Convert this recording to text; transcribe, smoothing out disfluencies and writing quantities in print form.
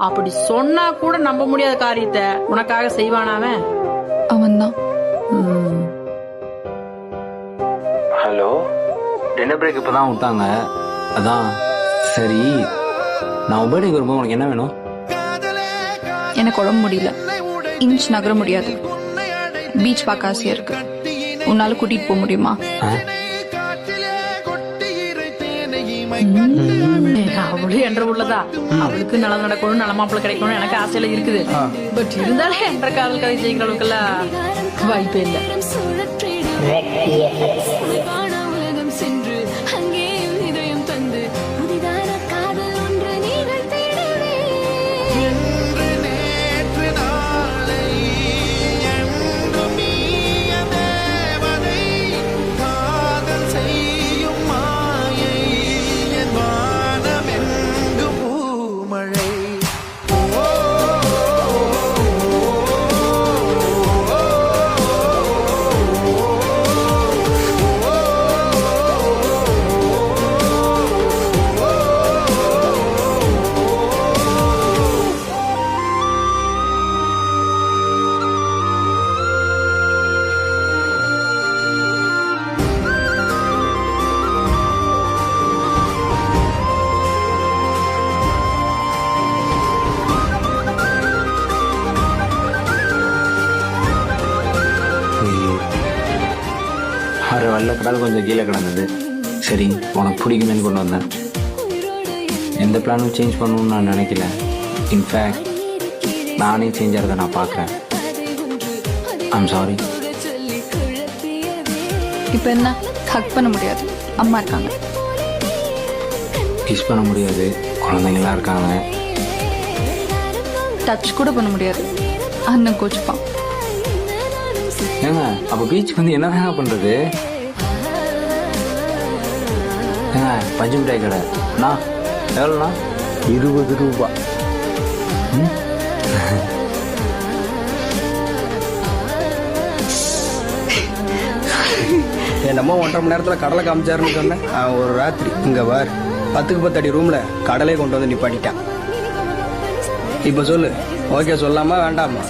அப்படி சொன்னா கூட நம்ப முடியாத காரியத்தை உனக்காக செய்வானாவன். அவன்தான். ஹலோ, டின்னர் பிரேக் இப்பதான் விட்டாங்க. அதான் சரி, நான் பர்த்டேக்கு வரும்போது உனக்கு என்ன வேணும்? எனக்கு உடம்பு முடியல, இன்ச் நகர முடியாது, பீச் பார்க்க ஆசையா இருக்கு. உன்னால கூட்டிட்டு போக முடியுமா? அவளும் என்ற உள்ளதா, அவளுக்கு நல்லா நடக்கணும், நல்ல மாப்பிள்ள கிடைக்கணும் எனக்கு ஆசையில இருக்குது. பட் இருந்தாலும் என்ற காதல் கதை செய்கிற அளவுக்கு எல்லாம் வாய்ப்பே இல்லை. ஆறு வெள்ள கடல் கொஞ்சம் கீழே கிடந்தது. சரி, உனக்கு பிடிக்குமேன்னு கொண்டு வந்தேன். எந்த பிளானும் சேஞ்ச் பண்ணணும்னு நான் நினைக்கல. இன்ஃபேக்ட் நானே சேஞ்ச் ஆகிறத நான் பார்க்குறேன். I'm sorry. இப்ப என்ன, ஹக் பண்ண முடியாது, அம்மா இருக்காங்க. கிஸ் பண்ண முடியாது, குழந்தைங்களாம் இருக்காங்க. டச் கூட பண்ண முடியாது, அண்ணன் கோச்சுப்பான். ஏங்க, அப்போ பீச்சுக்கு வந்து என்னதாங்க பண்ணுறது? ஏங்க, பஞ்சு மிட்டாய் கடை அண்ணா எவ்வளோண்ணா? 20 ரூபா. என்னமோ 1.5 மணி நேரத்தில் கடலை காமிச்சாருன்னு சொன்னேன். ஒரு ராத்திரி இங்கே வார் 10க்கு 10 அடி ரூமில் கடலையே கொண்டு வந்து நிப்பாட்டிட்டான். இப்போ சொல்லு, ஓகே சொல்லாமா வேண்டாமா?